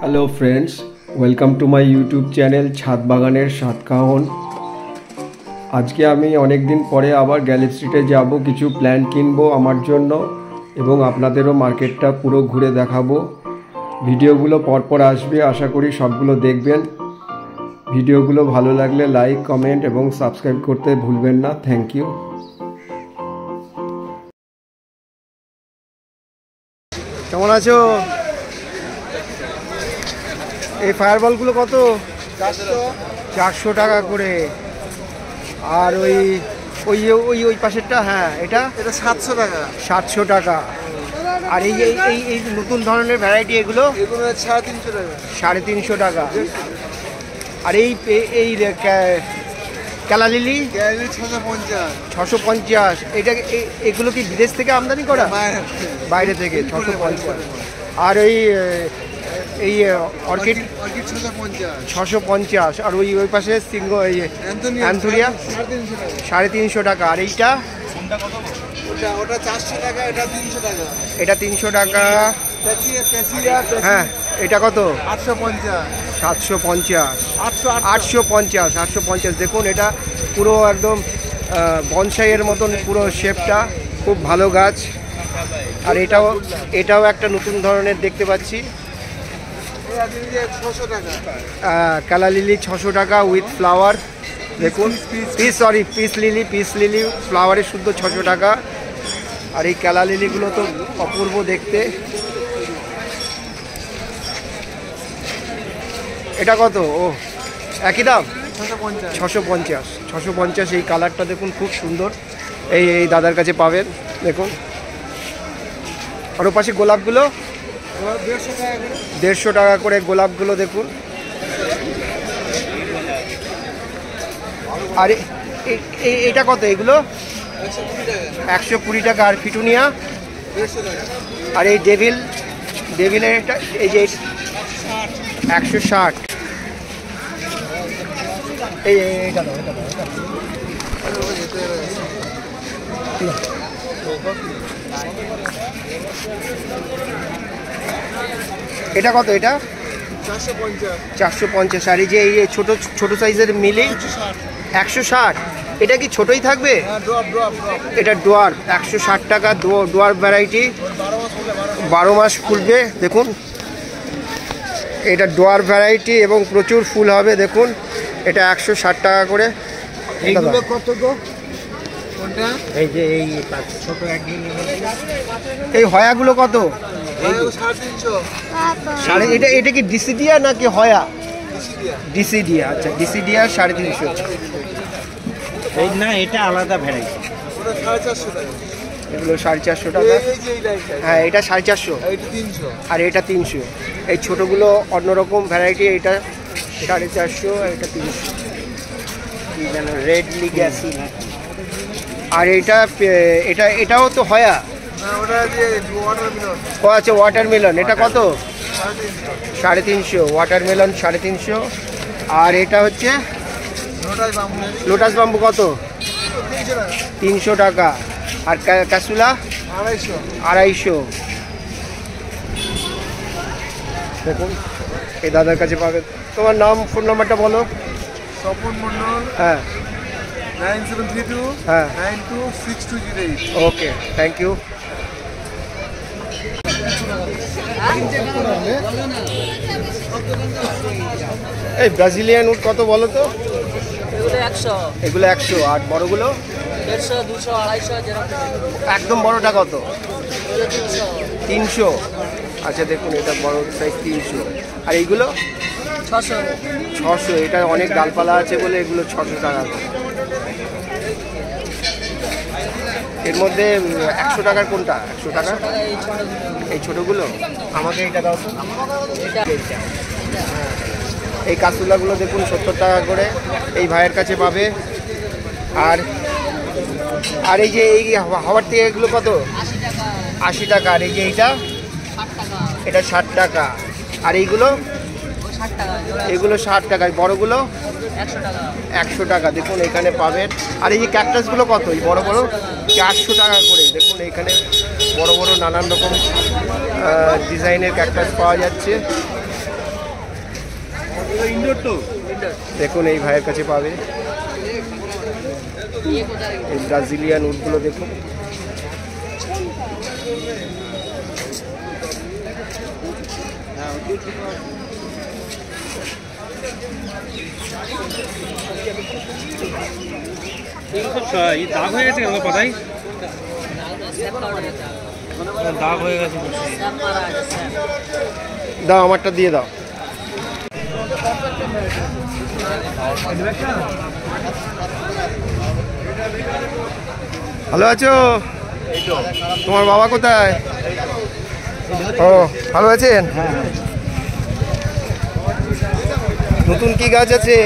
Hello friends, welcome to my YouTube channel ছাদ বাগানের সাতকাহন। আজকে আমি অনেক দিন পরে আবার গ্যালি স্ট্রিটে যাব, কিছু প্ল্যান্ট কিনবো আমার জন্য এবং আপনাদেরও মার্কেটটা পুরো ঘুরে দেখাবো। ভিডিওগুলো পরপর আসবে, আশা করি সবগুলো দেখবেন। ভিডিওগুলো ভালো লাগলে লাইক, কমেন্ট এবং সাবস্ক্রাইব করতে ভুলবেন না। Thank you. কেমন আছো? এই ফায়ারবলগুলো কত? 400 টাকা করে। আর ওই ওই ওই ওই পাশেরটা, হ্যাঁ এটা 700 টাকা। 700 টাকা। আর এই এই এই নতুন ধরনের ভ্যারাইটি এগুলো 350 টাকা। 350 টাকা। আর এই এই ক্যালা লিলি 650। এটা এগুলো কি বিদেশ থেকে আমদানি করা? বাইরে থেকে 650। আর এই অর্কিড 650। আর ওই পাশে সিংহ অ্যান্থুরিয়া 350 টাকা। আর এইটা ওটা 400 টাকা, এটা 300 টাকা। এটা 300 টাকা। হ্যাঁ, এটা কত? 850। 750। 850। দেখুন, এটা পুরো একদম বনসাইয়ের মতন পুরো শেপটা, খুব ভালো গাছ। আর এটাও একটা নতুন ধরনের দেখতে পাচ্ছি। কালা লিলি 600 টাকা উইথ ফ্লাওয়ার। দেখুন, পিস লিলি ফ্লাওয়ারে শুদ্ধ 600 টাকা। আর এই কালা লিলিগুলো তো অপূর্ব দেখতে। এটা কত? ও একই দাম, 650। এই কালারটা দেখুন, খুব সুন্দর। এই দাদার কাছে পাবেন। দেখুন, আর পাশে গোলাপগুলো 150 টাকা করে গোলাপগুলো দেখুন। আর এটা কত? এগুলো 120 টাকা। আর ফিটুনিয়া? আর এই ডেভিলের এটা এই যে 160। এইটা দাও, এটা কত? এটা 450। আর এই যে এই ছোট সাইজের মিলি 160। এটা কি ছোটই থাকবে? এটা ডোয়ার্ফ 160 টাকা। ডোয়ার্ফ ভ্যারাইটি 12 মাস ফুলবে। দেখুন, এটা ডোয়ার্ফ ভ্যারাইটি এবং প্রচুর ফুল হবে। দেখুন, এটা 160 টাকা করে। এইগুলো কত গো? কোনটা? এই যে এই ছোট এই হয়াগুলো কত? 350। এটা কি ডিসিডিয়া নাকি হয়া? ডিসিডিয়া। আচ্ছা, ডিসিডিয়া 350। এই না, এটা আলাদা ভ্যারাইটি। ওটা 450 টাকা। এগুলো 450 টাকা। হ্যাঁ, এটা 450। এটা 300। আর এটা 300। এই ছোটোগুলো অন্যরকম ভ্যারাইটি। এটা 450 আর এটা 300। কি যেন রেড লিগ্যাসি। আর এটাও তো হয়া। ওটা যে ওয়াটারমেলন। ও আচ্ছা, ওয়াটারমেলন। এটা কত? 350। ওয়াটারমেলন 350। আর এটা হচ্ছে লোটাস বাম্বু কত? 300 টাকা। আর ক্যাসুলা 250। দেখুন, এই দাদার কাছে পাবেন। তোমার নাম, ফোন নাম্বারটা বলো। স্বপন মন্ডল। হ্যাঁ, 9732 হ্যাঁ 926208। ওকে, থ্যাংক ইউ। এই ব্রাজিলিয়ান উড কত বলো তো? এগুলো 100। আর বড়গুলো 150, 200, 250 যেরকম। একদম বড়টা কত? 300। আচ্ছা, দেখুন, এটা বড় সাইজ 300। আর এইগুলো 600। এটা অনেক ডালপালা আছে বলে এগুলো 600 টাকা। এর মধ্যে 100 টাকার কোনটা? 100 টাকা এই ছোটোগুলো। আমাকে এইটা দাও তো। এই কাসুলাগুলো দেখুন 70 টাকা করে। এই ভাইয়ের কাছে পাবে। আর এই যে এই হাওয়ার থেকে এগুলো কত? 80 টাকা। আর এই যে এটা 60 টাকা। আর এইগুলো এগুলো 60 টাকা। বড়গুলো 100 টাকা। দেখুন, এখানে পাবেন। আর এই যে ক্যাকটাসগুলো কত? এই বড় 400 টাকা করে। দেখুন, এখানে বড় নানান রকম ডিজাইনের ক্যাকটাস পাওয়া যাচ্ছে। দেখুন এই ভাইয়ের কাছে পাবে। এই ব্রাজিলিয়ান উডগুলো দেখুন। দাগ হয়ে গেছে কেন পাতাই? দাগ হয়ে গেছে। দাও আমারটা দিয়ে দাও। ভালো আছো? তোমার বাবা কোথায়? ও ভালো আছেন? নতুন কি গাছ আছে?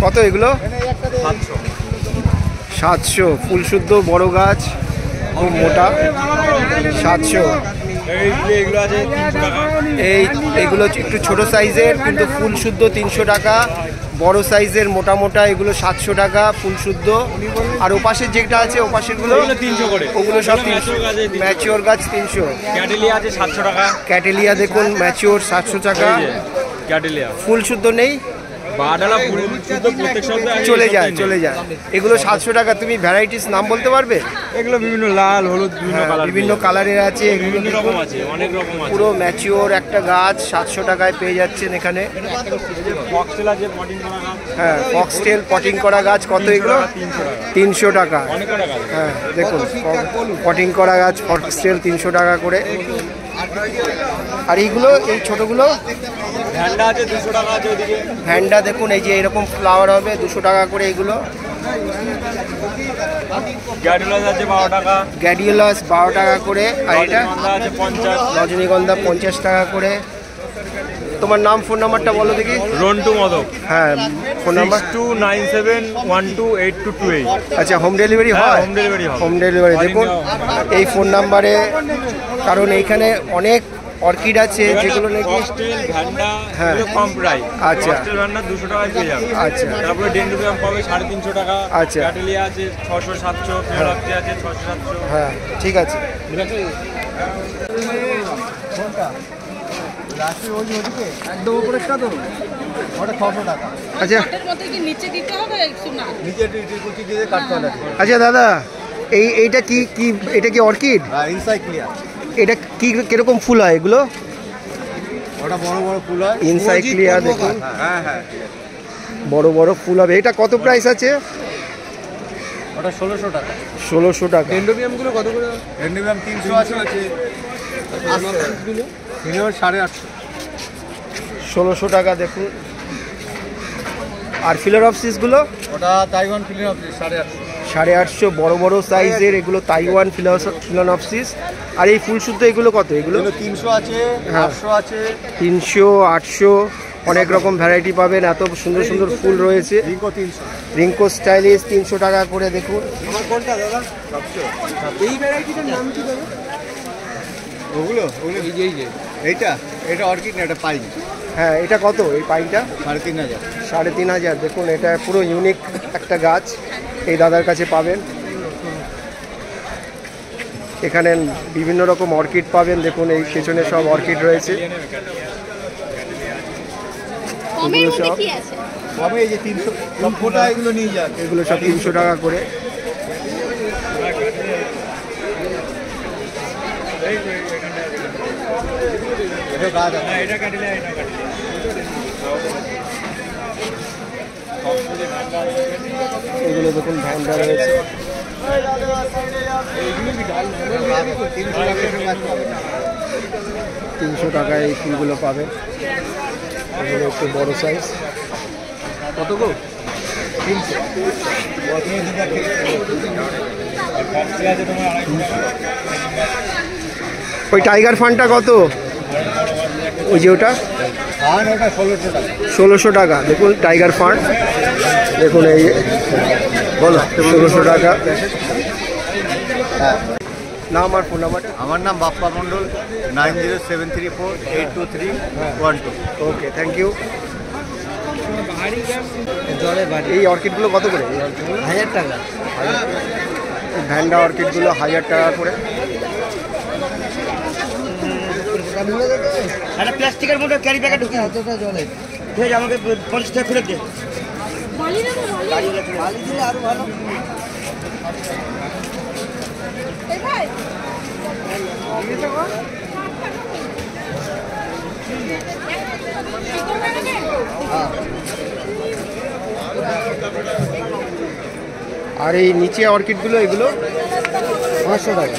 কত এগুলো? 700। ফুল শুদ্ধ বড় গাছ, খুব মোটা। 700। এইগুলো একটু ছোট সাইজের কিন্তু ফুল শুদ্ধ 300 টাকা। বড় সাইজের মোটা মোটা এগুলো 700 টাকা ফুল শুদ্ধ। আর ওপাশের যেটা আছে ওপাশেরগুলো 300 করে। ওগুলো সব 300। ম্যাচিওর গাছ 300। ক্যাটেলিয়া আছে 700 টাকা। ক্যাটেলিয়া দেখুন ম্যাচিওর 700 টাকা। ক্যাটেলিয়া ফুল শুদ্ধ নেই, বাডালা ফুল শুদ্ধ প্রত্যেক সপ্তাহে চলে যায় চলে যায়। এগুলো 700 টাকা। তুমি ভ্যারাইটিস নাম বলতে পারবে? এগুলো বিভিন্ন লাল হলুদ বিভিন্ন কালার, বিভিন্ন কালারের আছে। এগুলো বিভিন্ন রকম আছে, অনেক রকম আছে। পুরো ম্যাচিওর একটা গাছ 700 টাকায় পেয়ে যাচ্ছেন এখানে। ফক্সটেল আছে পটিং করা গাছ। হ্যাঁ ফক্সটেল পটিং করা গাছ কত এগুলো? 300 টাকা। অনেক টাকা। হ্যাঁ দেখুন পটিং করা গাছ ফক্সটেল 300 টাকা করে। আর এইগুলো এই ছোটগুলো ভ্যান্ডা আছে 200 টাকা আছে ওদিকে। ভ্যান্ডা দেখুন এই যে এরকম ফ্লাওয়ার হবে 200 টাকা করে এগুলো। গ্যাডিওলাস আছে 12 টাকা। গ্যাডিওলাস 12 টাকা করে। আর এটা রজনীগন্ধা আছে 50। রজনীগন্ধা 50 টাকা করে। তোমার নাম ফোন নাম্বারটা বলো দেখি। রন্টু মদক। হ্যাঁ ফোন নাম্বার 6297128228। আচ্ছা হোম ডেলিভারি হয়? হোম ডেলিভারি হয়। হোম ডেলিভারি দেখুন এই ফোন নাম্বারে। কারণ এইখানে অনেক অর্কিড আছে যেগুলো নাকি ফক্সটেল ভ্যান্ডা হ্যাঁ। এগুলো কম প্রাইস। আচ্ছা। ফক্সটেল ভ্যান্ডা 200 টাকায় পেয়ে যাবে। আচ্ছা। তারপরে ডেন্ড্রোবিয়াম পাবে 350 টাকা। আচ্ছা। ক্যাটেলিয়া আছে 600 700। ফেরাপ্তি আছে 600 700। হ্যাঁ ঠিক আছে। একদম উপরেরটা তো ওটা 600 টাকা। আচ্ছা নিচে দিতে হবে শোনা। নিচে কুচি দিয়ে কাটতে হবে। আচ্ছা দাদা এইটা কি কি এটা কি অর্কিড? ইনসাইক্লিয়া। এটা কি কিরকম ফুল হয় এগুলো? ওটা বড় বড় ফুল হয়। ইনসাইক্লিয়া দেখুন হ্যাঁ হ্যাঁ বড় বড় ফুল হবে। এটা কত প্রাইস আছে? ওটা 1600 টাকা। 1600 টাকা। ডেন্ড্রোবিয়ামগুলো কত করে? ডেন্ড্রোবিয়াম 300 আছে। মিনিমাম 850। 1600 টাকা দেখুন। আর ফিলোরপসিসগুলো? ওটা তাইওয়ান ফিলিপস 850। 850 বড় বড় সাইজের এগুলো তাইওয়ান ফিলোনপসিস। আর এই ফুল শুদ্ধ এগুলো কত? এগুলো 300 আছে, হ্যাঁ। 800 আছে। 300 800 অনেক রকম ভ্যারাইটি পাবেন। এত সুন্দর সুন্দর ফুল রয়েছে। রিঙ্কো 300। রিঙ্কো স্টাইলিশ 300 টাকা করে দেখুন। আমার কোনটা দাদা? সবচেয়ে এই ভ্যারাইটিটার নাম কি দাদা? ওগুলো এই যে এইটা এটা অর্কিড না, এটা পাইন। হ্যাঁ এটা কত এই পাইনটা? 3500। 3500 দেখুন। এটা পুরো ইউনিক একটা গাছ এই দাদার কাছে পাবেন। এখানে বিভিন্ন রকম অর্কিড পাবেন। দেখুন এই পেছনে সব অর্কিড রয়েছে। এগুলো সব তবে এই যে 300 লক্ষটা এগুলো নিয়ে যান। এগুলো সব 300 টাকা করে। এটা গাছ আছে। এগুলো দেখুন ভ্যান্ডা রয়েছে। 300 টাকায় এই ফুলগুলো পাবেন। এগুলো একটু বড় সাইজ। কত গো? 300। ওই টাইগার ফানটা কত? ওই যে ওটা আর ওটা 1600 টাকা। 1600 টাকা দেখুন টাইগার ফান। দেখুন এই বলো 1600 টাকা। হ্যাঁ। নাম আর ফোন নাম্বারটা? আমার নাম Bappa Mondal. 9073482312। Okay thank you. এই অর্কিডগুলো কত করে? 1000 টাকা। ভ্যান্ডা অর্কিডগুলো 1000 টাকা করে। একটা প্লাস্টিকের মধ্যে ক্যারি ব্যাগে ঢুকিয়ে এতটা জলে ঠিক আছে, আমাকে 50 টাকা ফেরত দে। বালি নেবো, বালি। বালি দিলে আরো ভালো। এই ভাই আর এই নিচে অর্কিডগুলো এগুলো 500 টাকা।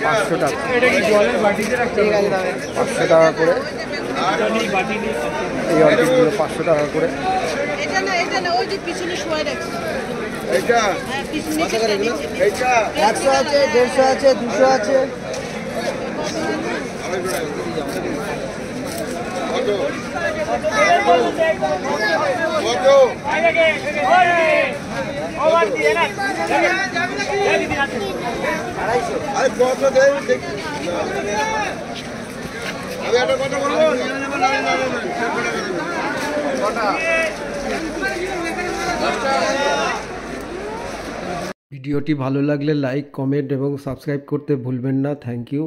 500 টাকা, এটা কি জলের বাটিতে রাখতে হবে? 500 টাকা করে এই অর্কিডগুলো 500 টাকা করে। এটা না ওই যে পিছনে শোয়া রাখছি। এইটা হ্যাঁ পিছনে নিচে। এইটা 100 আছে, 150 আছে, 200 আছে। কত আরে কত দেয় দেখি আমি একটা কথা বলবো। ভিডিওটি ভালো লাগলে লাইক, কমেন্ট এবং সাবস্ক্রাইব করতে ভুলবেন না। Thank you.